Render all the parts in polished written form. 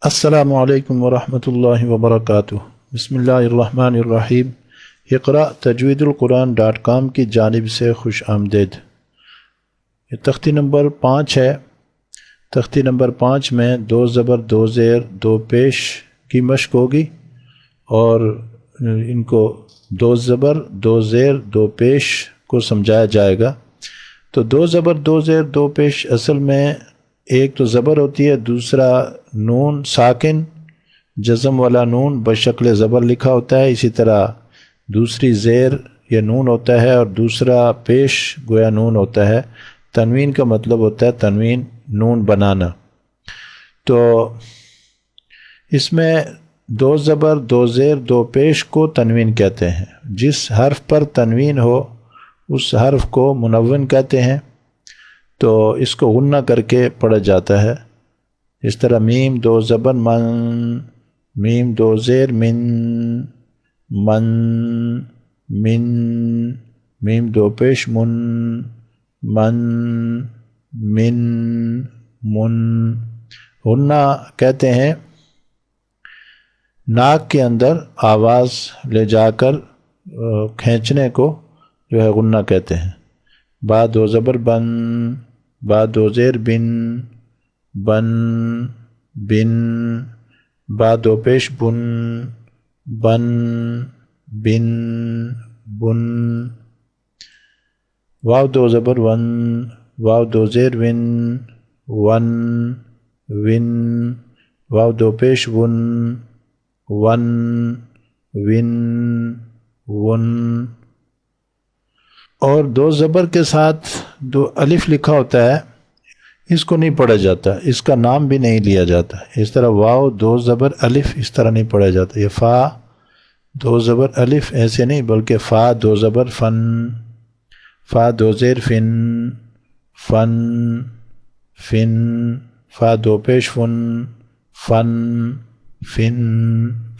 السلام علیکم ورحمۃ اللہ وبرکاتہ۔ بسم اللہ الرحمن الرحیم۔ اقرا تجوید القرآن.com کی جانب سے خوش آمدید۔ یہ تختی نمبر 5 ہے۔ تختی نمبر 5 میں 2 زبر 2 زیر 2 پیش کی مشق ہوگی اور ان کو 2 زبر 2 زیر 2 پیش کو سمجھایا جائے گا۔ تو 2 زبر 2 زیر 2 پیش اصل میں ایک تو زبر ہوتی ہے، دوسرا نون ساکن جزم والا نون بشکل زبر لکھا ہوتا ہے، اسی طرح دوسری زیر یہ نون ہوتا ہے اور دوسرا پیش گویا نون ہوتا ہے۔ تنوین کا مطلب ہوتا ہے تنوین نون بنانا۔ تو اس میں 2 زبر 2 زیر 2 پیش کو تنوین کہتے ہیں۔ جس حرف پر تنوین ہو اس حرف کو منون کہتے ہیں۔ تو اس کو غنہ کر کے پڑھا جاتا ہے، اس طرح میم 2 زبر من، میم 2 زیر من، من، من، میم 2 پیش من، من، من، من۔ غنہ کہتے ہیں ناک کے اندر آواز لے جا کر کھینچنے کو جو ہے غنہ کہتے ہیں۔ با 2 زبر بن، با 2 زیر بن، بن، بن، با 2 پیش بن، بن، بن، بن۔ واو 2 زبر ون، واو 2 زیر ون، ون، ون، واو 2 پیش ون، ون، ون، ون۔ اور 2 زبر کے ساتھ 2 الف لکھا ہوتا ہے، اس کو نہیں پڑھا جاتا، اس کا نام بھی نہیں لیا جاتا۔ اس طرح واو 2 زبر الف اس طرح نہیں پڑھا جاتا۔ یہ فا 2 زبر الف ایسے نہیں، بلکہ فا 2 زبر فن، فا 2 زیر فن، فن، فن، فا 2 پیش فن، فن، فن،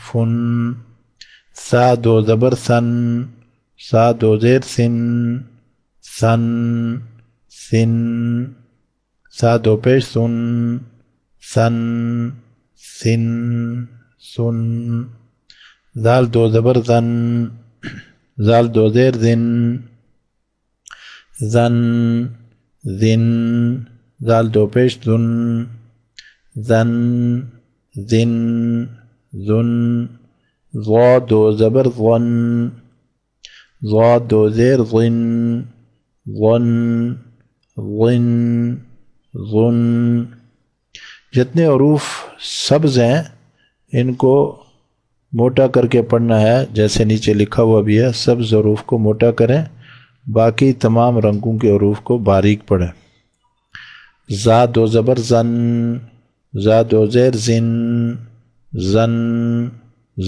فن۔ سا 2 زبر سن، سا 2 زیر سن، سن، سن، سا 2 پیش سن، سن، سن، سن۔ زال 2 زبر زن، زال 2 زیر زن، زن، زن، زال 2 پیش زن، زن، زن، زن۔ ضا 2 زبر ظن، ضا 2 زیر ظن، ظن، ظن، ظن۔ جتنے حروف سبز ہیں ان کو موٹا کر کے پڑھنا ہے، جیسے نیچے لکھا ہوا بھی ہے، سبز حروف کو موٹا کریں، باقی تمام رنگوں کے حروف کو باریک پڑھیں۔ زا 2 زبر زن، زا 2 زیر زن، زن،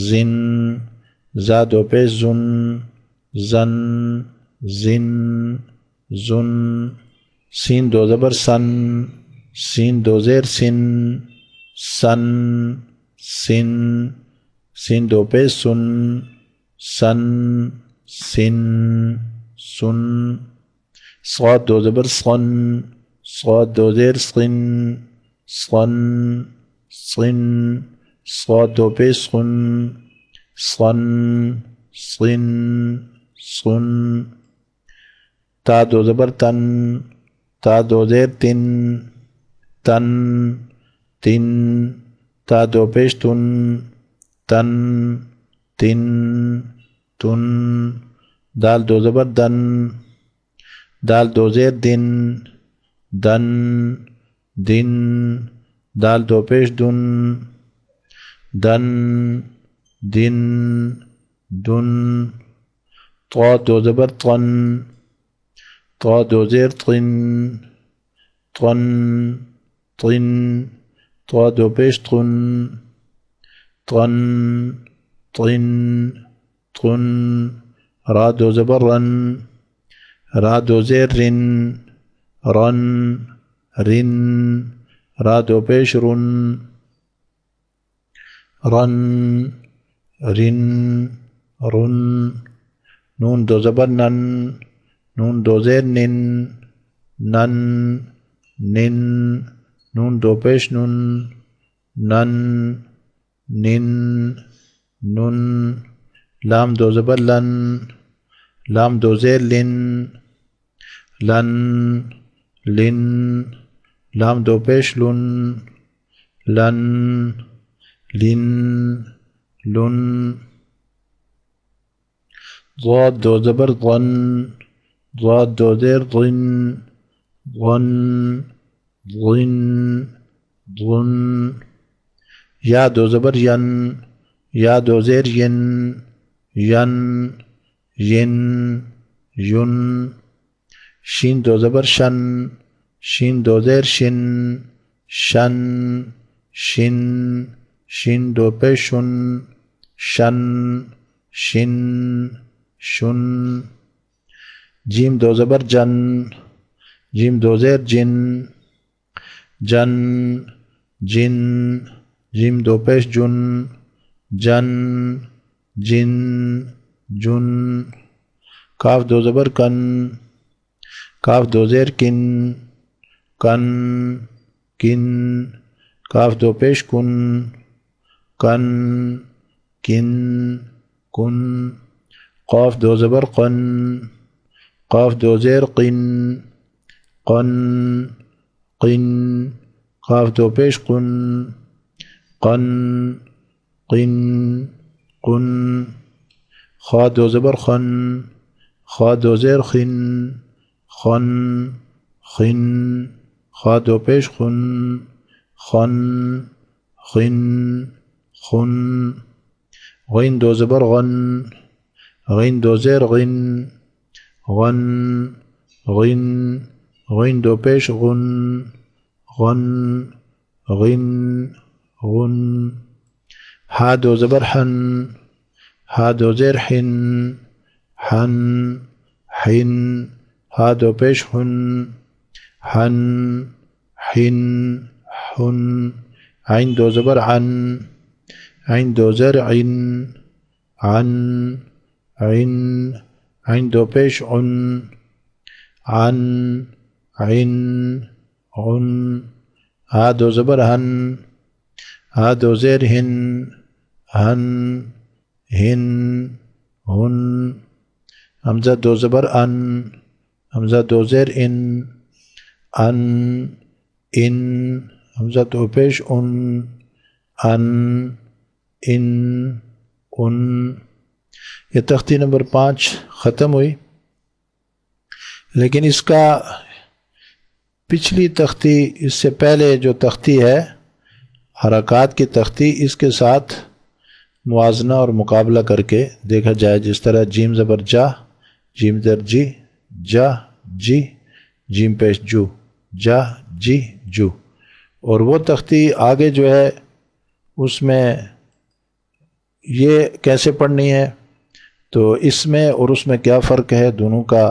زن، زا 2 پیش زن، زن، زن، زن۔ سین 2 زبر سن، سین 2 زیر سن، سن، سن، سین 2 پیش سن، سن، سن، سن۔ صاد 2 زبر سن، صاد 2 زیر سن، سن، سن، صاد 2 پیش سن، سن، سن، سن۔ تا 2 زبر تن، تا 2 زیر تن، تن، تن، تا 2 پیش تن، تن، تن، تن۔ دال 2 زبر دن، دال 2 زیر دن، دن، دن، دال 2 پیش دن، دن، دن، دن۔ طا 2 زبر طن، طا 2 زیر طن، طن، طن، طا 2 پیش طن، طن، طن، طن۔ را 2 زبر رن، را 2 زیر رن، رن، رن، را 2 پیش رن، رن، رن، رن۔ نون 2 زبر نن، نون 2 زیر نن، نن، نن، نون 2 پیش نن، نن نن نن لام دو زبر لن لام دو زیر لن لن لن لام دو پیش لن لن لن لن ضاد دو زبر ضن ضاد دو زیر ضن ضن ضن ضن یا دو زبر ین یا دو زیر ین ین ین یون شین دو زبر شن شین دو زیر شن شن شن شین دو پیشن شن شن شن جیم دو زبر جن جیم دو زیر جن جن جن جیم دو پیش جن جن جن جن کاف دو زبر کن کاف دو زیر کن کن کن کاف دو پیش کن کن کن کن قاف دو زبر قن قاف دو زیر قن قن قن قاف دو پیش قن قن قن قن خا دو زبر خن خا دو زیر خن خن خن خا دو پیش خن خن خن خن غین دو زبر غن غین دو زیر غن غن غن غین دو پیش غن غن غن غن ہا دو زبر حن ہا دو زیر حن حن حن ہا دو پیش حن حن حن حن عین دو زبر عن عین دو زیر عن عن عن عین دو پیش عن عن عن عن ہا دو زبر ہن ہا دو زیر ہن ہن ہن ہن حمزہ دو زبر ان حمزہ دو زیر ان ان ان حمزہ دو پیش ان ان ان ان یہ تختی نمبر 5 ختم ہوئی، لیکن اس کا پچھلی تختی اس سے پہلے جو تختی ہے حرکات کی تختی، اس کے ساتھ موازنہ اور مقابلہ کر کے دیکھا جائے. جس طرح جیم زبر جا، جیم زبر جی، جا جی، جیم پیش جو، جا جی جو. اور وہ تختی آگے جو ہے اس میں یہ کیسے پڑھنی ہے، تو اس میں اور اس میں کیا فرق ہے، دونوں کا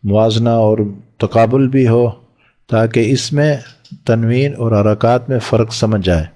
موازنہ اور تقابل بھی ہو تاکہ اس میں تنوین اور حرکات میں فرق سمجھ جائے.